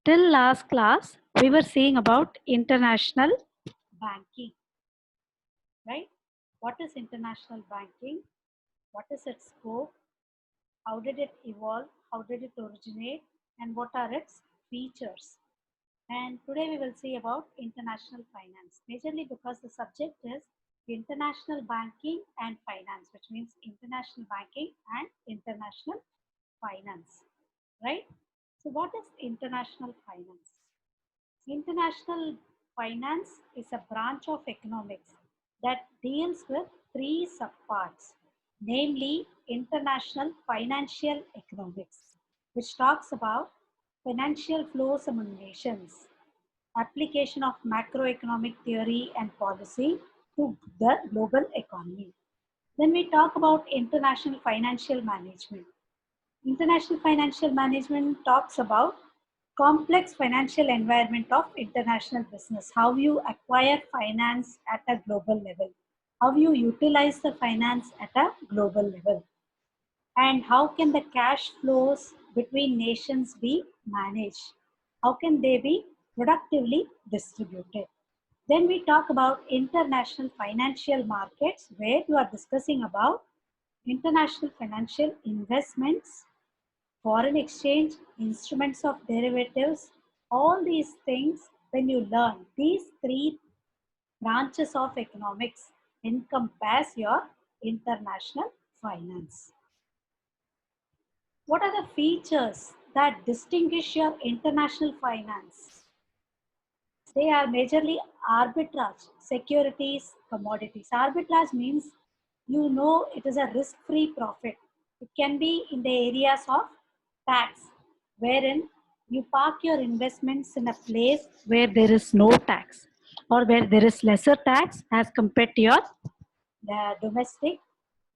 Till last class, we were seeing about international banking, right? What is international banking? What is its scope? How did it evolve? How did it originate? And what are its features? And today we will see about international finance, majorly because the subject is international banking and finance, which means international banking and international finance, right? So what is international finance? International finance is a branch of economics that deals with three subparts, namely international financial economics, which talks about financial flows among nations, application of macroeconomic theory and policy to the global economy. Then we talk about international financial management. International financial management talks about complex financial environment of international business, how you acquire finance at a global level, how you utilize the finance at a global level, and how can the cash flows between nations be managed, how can they be productively distributed. Then we talk about international financial markets, where you are discussing about international financial investments, foreign exchange, instruments of derivatives, all these things. When you learn these three branches of economics, encompass your international finance. What are the features that distinguish your international finance? They are majorly arbitrage, securities, commodities. Arbitrage means it is a risk-free profit. It can be in the areas of tax, wherein you park your investments in a place where there is no tax or where there is lesser tax as compared to your domestic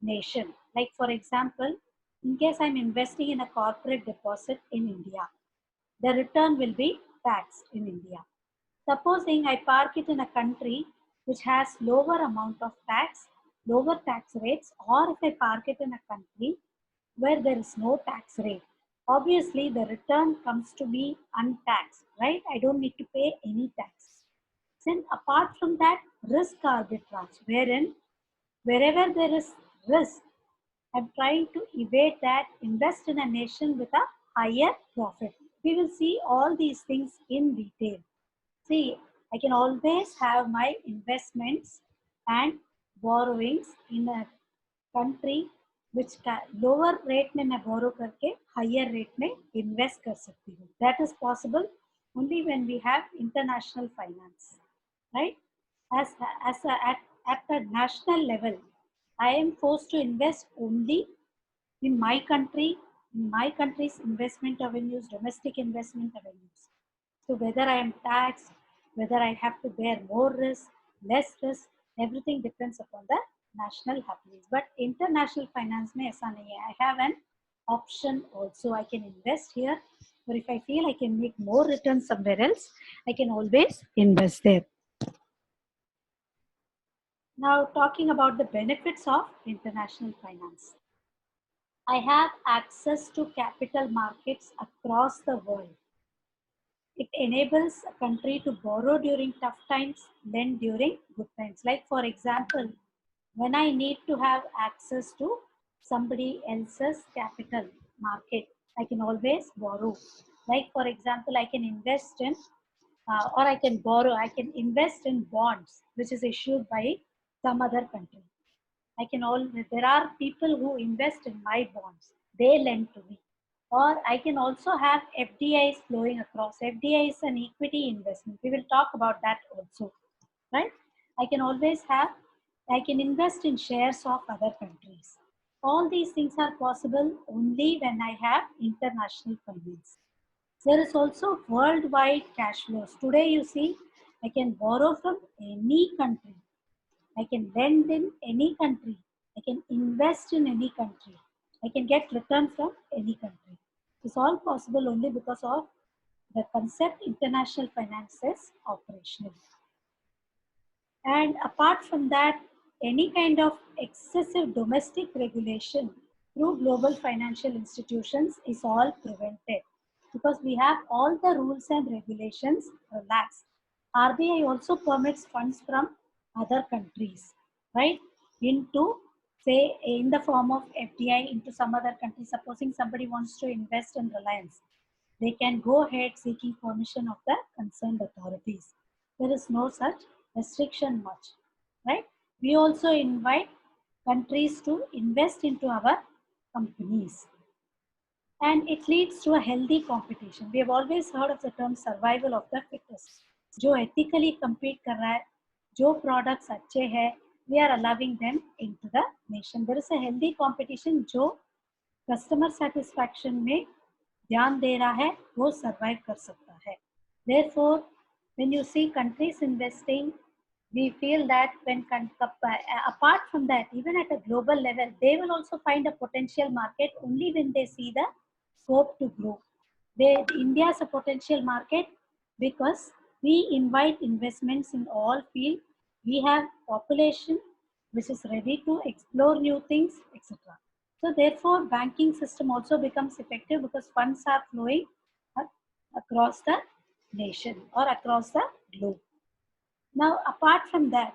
nation. Like for example, in case I'm investing in a corporate deposit in India, the return will be taxed in India. Supposing I park it in a country which has lower amount of tax, lower tax rates, or if I park it in a country where there is no tax rate, obviously the return comes to be untaxed, right? I don't need to pay any tax. Then apart from that, risk arbitrage, wherein wherever there is risk, I'm trying to evade that, invest in a nation with a higher profit. We will see all these things in detail. See, I can always have my investments and borrowings in a country which lower rate में मैं borrow करके higher rate में invest कर सकती हूँ. That is possible only when we have international finance, right? At the national level, I am forced to invest only in my country, in my country's investment avenues, domestic investment avenues. So whether I am taxed, whether I have to bear more risk, less risk, everything depends upon the national happenings. But international finance में ऐसा नहीं है. I have an option also. I can invest here, or if I feel I can make more return somewhere else, I can always invest there. Now talking about the benefits of international finance. I have access to capital markets across the world. It enables a country to borrow during tough times, lend during good times. Like for example, when I need to have access to somebody else's capital market, I can always borrow. Like for example, I can invest in or I can borrow, I can invest in bonds which is issued by some other country. There are people who invest in my bonds, they lend to me. Or I can also have FDIs flowing across. FDI is an equity investment. We will talk about that also, right? I can invest in shares of other countries. All these things are possible only when I have international finance. There is also worldwide cash flows. Today you see, I can borrow from any country. I can lend in any country. I can invest in any country. I can get return from any country. It's all possible only because of the concept international finance is operational. And apart from that, any kind of excessive domestic regulation through global financial institutions is all prevented. because we have all the rules and regulations relaxed. RBI also permits funds from other countries, right? Into, say, in the form of FDI into some other country. Supposing somebody wants to invest in Reliance, they can go ahead seeking permission of the concerned authorities. There is no such restriction much, right? We also invite countries to invest into our companies, and it leads to a healthy competition. We have always heard of the term survival of the fittest. जो ethically compete कर रहा है, जो products अच्छे हैं, we are allowing them into the nation. There is a healthy competition जो customer satisfaction में ध्यान दे रहा है, वो survive कर सकता है. Therefore, when you see countries investing, we feel that when apart from that, even at a global level, they will also find a potential market only when they see the scope to grow. India is a potential market because we invite investments in all fields. We have population which is ready to explore new things, etc. So therefore, banking system also becomes effective because funds are flowing across the nation or across the globe. Now, apart from that,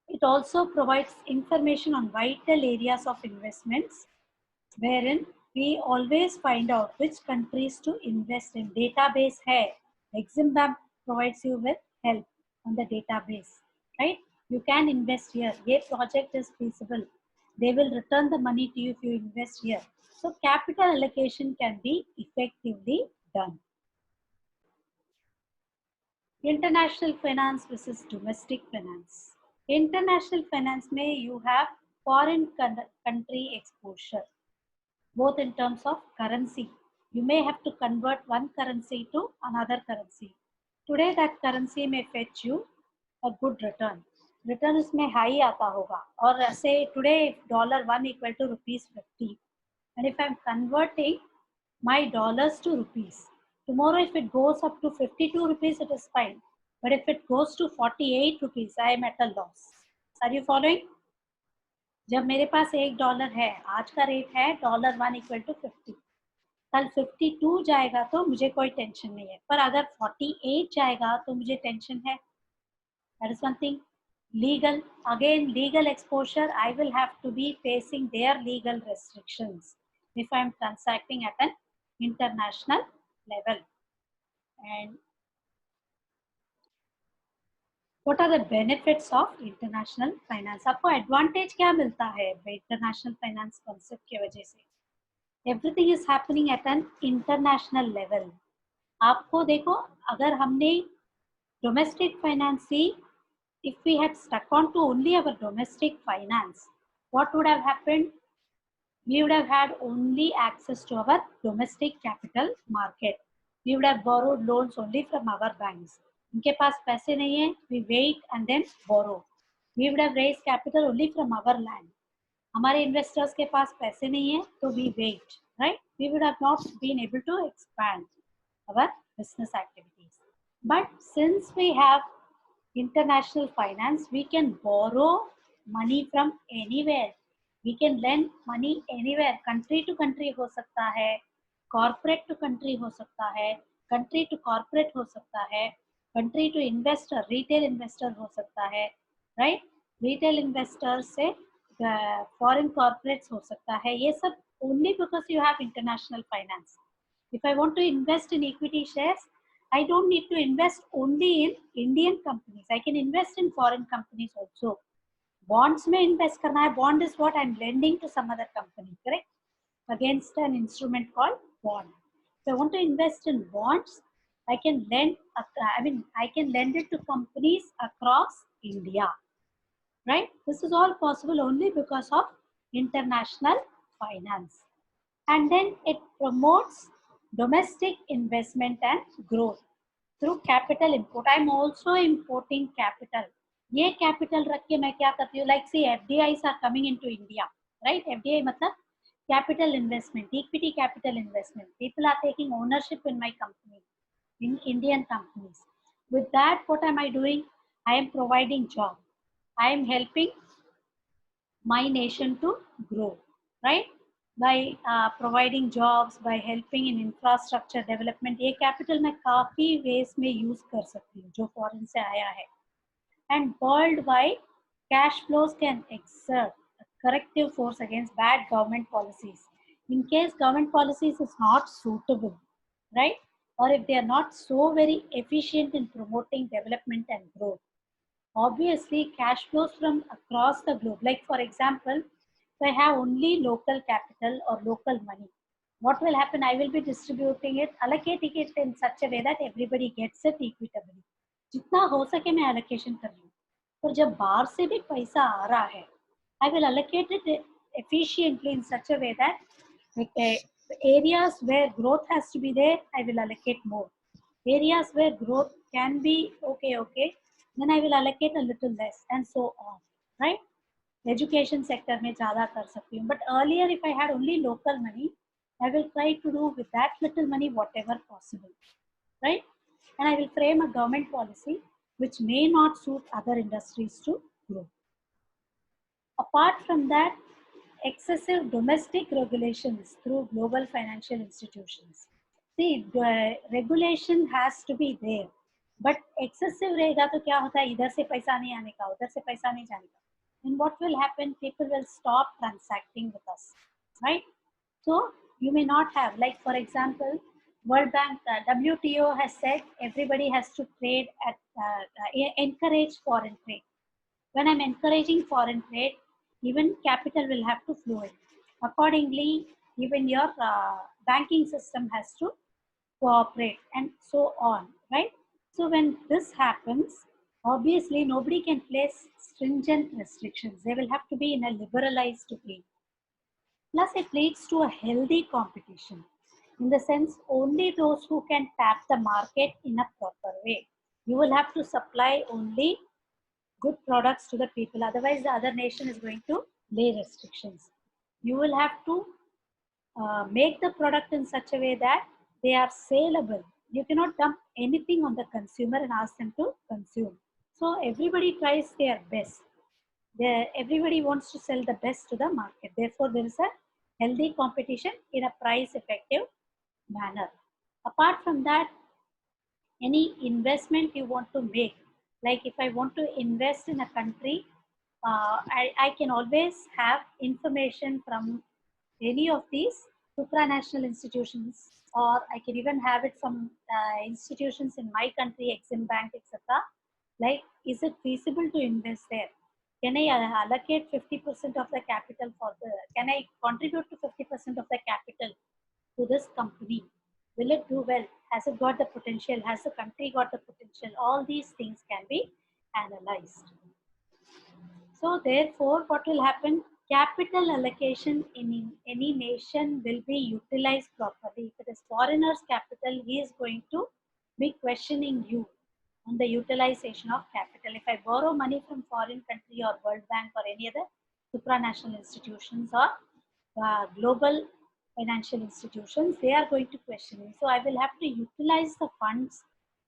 it also provides information on vital areas of investments, wherein we always find out which countries to invest in. Database hai. Exim Bank provides you with help on the database, right? You can invest here. This project is feasible. They will return the money to you if you invest here. So capital allocation can be effectively done. International finance versus domestic finance. International finance may you have foreign country exposure, both in terms of currency. You may have to convert one currency to another currency. Today that currency may fetch you a good return. Return इसमें high आता होगा. Or say today $1 equal to ₹50, and if I'm converting my dollars to rupees, tomorrow if it goes up to 52 rupees, it is fine. But if it goes to 48 rupees, I am at a loss. Are you following? जब मेरे पास $1 है, आज का rate है $1 equal to 50. कल 52 जाएगा तो मुझे कोई टेंशन नहीं है, पर अगर 48 जाएगा तो मुझे टेंशन है. That is one thing. Legal, again legal exposure, I will have to be facing their legal restrictions if I am transacting at an international level. And what are the benefits of international finance? आपको advantage क्या मिलता है international finance concept की वजह से? Everything is happening at an international level. आपको देखो, अगर हमने domestic finance C, if we had stuck on to only our domestic finance, what would have happened? We would have had only access to our domestic capital market. We would have borrowed loans only from our banks. उनके पास पैसे नहीं है, we wait and then borrow. We would have raised capital only from our land. हमारे investors के पास पैसे नहीं है, तो we wait, right? We would have not been able to expand our business activities. But since we have international finance, we can borrow money from anywhere. We can lend money anywhere. Country to country हो सकता है, corporate to country हो सकता है, country to corporate हो सकता है, country to investor, retail investor हो सकता है, right? Retail investors से foreign corporates हो सकता है. ये सब only because you have international finance. If I want to invest in equity shares, I don't need to invest only in Indian companies. I can invest in foreign companies also. Bonds में invest करना है. Bond is what I'm lending to some other company, correct? Against an instrument called bond. If I want to invest in bonds, I can lend. I can lend it to companies across India, right? This is all possible only because of international finance. And then it promotes domestic investment and growth through capital import. I am also importing capital. ये capital रख के मैं क्या करती हूँ? Like see, FDIs are coming into India, right? FDI मतलब capital investment, equity capital investment. People are taking ownership in my company, in Indian companies. With that, what am I doing? I am providing job. I am helping my nation to grow, right? by providing jobs, by helping in infrastructure development, ये capital मैं काफी ways में use कर सकती हूँ जो foreign से आया है. And worldwide, cash flows can exert a corrective force against bad government policies. In case government policies is not suitable, right? Or if they are not so very efficient in promoting development and growth. Obviously, cash flows from across the globe. Like for example, if I have only local capital or local money, what will happen? I will be distributing it, allocating it in such a way that everybody gets it equitably. जितना हो सके मैं allocation कर रही हूँ. पर जब बाहर से भी पैसा आ रहा है, I will allocate it efficiently in such a way that areas where growth has to be there, I will allocate more. Areas where growth can be okay, then I will allocate a little less and so on, right? Education sector में ज़्यादा कर सकती हूँ. But earlier if I had only local money, I will try to do with that little money whatever possible, right? And I will frame a government policy which may not suit other industries to grow. Apart from that, excessive domestic regulations through global financial institutions. See, the regulation has to be there, but excessive रहेगा तो क्या होता है, इधर से पैसा नहीं आने का, उधर से पैसा नहीं जाने का. And what will happen? People will stop transacting with us, right? So you may not have, like for example, World Bank, WTO has said everybody has to trade at, encourage foreign trade. When I'm encouraging foreign trade, even capital will have to flow in. Accordingly, even your banking system has to cooperate and so on, right? So when this happens, obviously nobody can place stringent restrictions. They will have to be in a liberalized way. Plus, it leads to a healthy competition. In the sense, only those who can tap the market in a proper way. You will have to supply only good products to the people. Otherwise, the other nation is going to lay restrictions. You will have to make the product in such a way that they are saleable. You cannot dump anything on the consumer and ask them to consume. So everybody tries their best. Everybody wants to sell the best to the market. Therefore, there is a healthy competition in a price effective manner. Apart from that, any investment you want to make, like if I want to invest in a country, I can always have information from any of these supranational institutions, or I can even have it from institutions in my country, Exim Bank, etc. Like, is it feasible to invest there? Can I allocate 50% of the capital for the, can I contribute to 50% of the capital to this company? Will it do well? Has it got the potential? Has the country got the potential? All these things can be analyzed. So therefore, what will happen? Capital allocation in any nation will be utilized properly. If it is foreigners' capital, he is going to be questioning you on the utilization of capital. If I borrow money from foreign country or World Bank or any other supranational institutions or global financial institutions, they are going to question me. So I will have to utilize the funds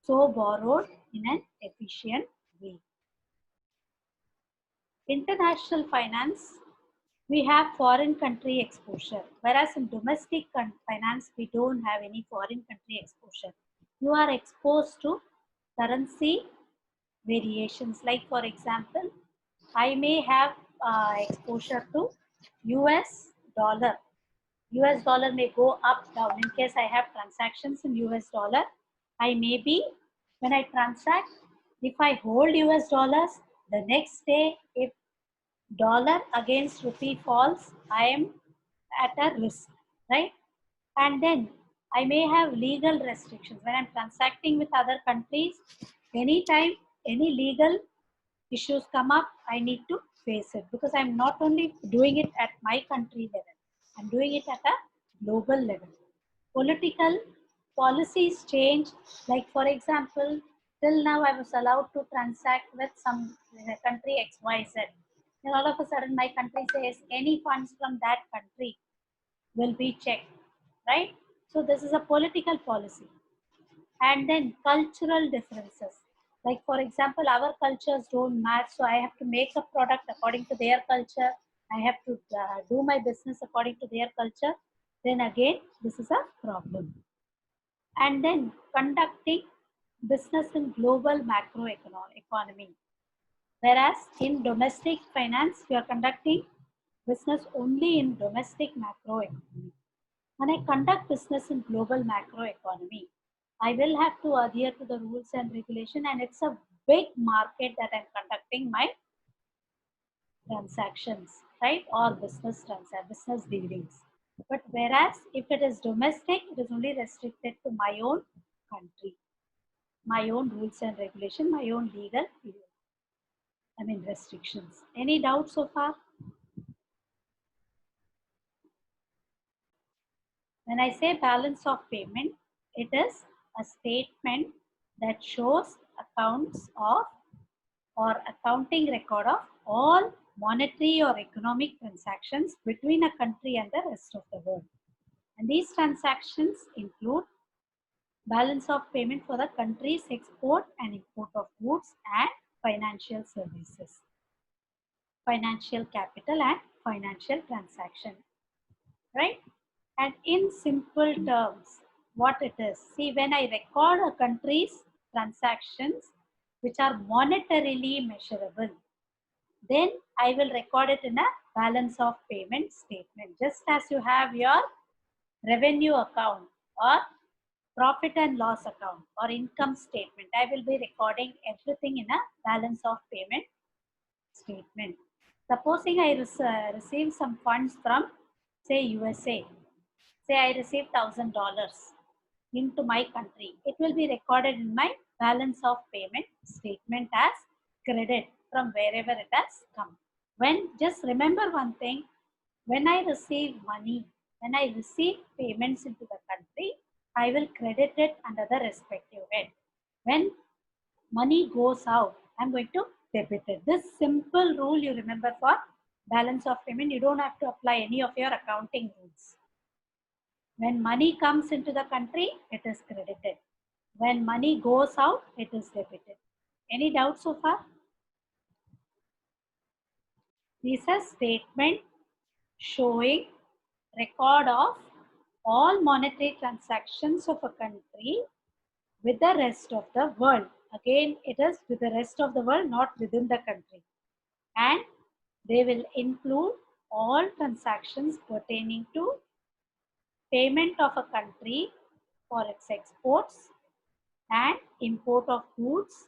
so borrowed in an efficient way. International finance, we have foreign country exposure, whereas in domestic finance, we don't have any foreign country exposure. You are exposed to currency variations. Like for example, I may have exposure to US dollar. US dollar may go up, down. In case I have transactions in US dollar, I may be, when I transact, if I hold US dollars, the next day, if dollar against rupee falls, I am at a risk, right? And then I may have legal restrictions. When I'm transacting with other countries, anytime any legal issues come up, I need to face it, because I'm not only doing it at my country level, I'm doing it at a global level. Political policies change. Like for example, till now I was allowed to transact with some country XYZ. Then all of a sudden my country says any funds from that country will be checked, right? So this is a political policy. And then cultural differences. Like for example, our cultures don't match, so I have to make a product according to their culture I have to do my business according to their culture, then again, this is a problem. And then conducting business in global macro economy. Whereas in domestic finance, you are conducting business only in domestic macro economy. When I conduct business in global macro economy, I will have to adhere to the rules and regulation, and it's a big market that I'm conducting my transactions, right? Or business dealings. But whereas if it is domestic, it is only restricted to my own country, my own rules and regulation, my own legal, restrictions. Any doubts so far? When I say balance of payment, it is a statement that shows accounts of or accounting record of all monetary or economic transactions between a country and the rest of the world. And these transactions include balance of payment for the country's export and import of goods and financial services, financial capital and financial transaction, right? And in simple terms, what it is, see, when I record a country's transactions which are monetarily measurable, then I will record it in a balance of payment statement. Just as you have your revenue account or profit and loss account or income statement, I will be recording everything in a balance of payment statement. Supposing I receive some funds from, say, USA. Say I received $1,000 into my country. It will be recorded in my balance of payment statement as credit from wherever it has come. When, just remember one thing, when I receive money, when I receive payments into the country, I will credit it under the respective head. When money goes out, I'm going to debit it. This simple rule you remember for balance of payment. You don't have to apply any of your accounting rules. When money comes into the country, it is credited. When money goes out, it is debited. Any doubts so far? This is a statement showing record of all monetary transactions of a country with the rest of the world. Again, it is with the rest of the world, not within the country. And they will include all transactions pertaining to payment of a country for its exports and import of goods,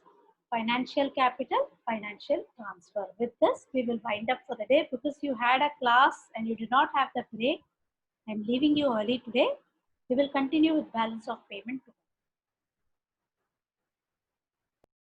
financial capital, financial transfer. With this, we will wind up for the day because you had a class and you did not have the break. I'm leaving you early today. We will continue with balance of payment tomorrow.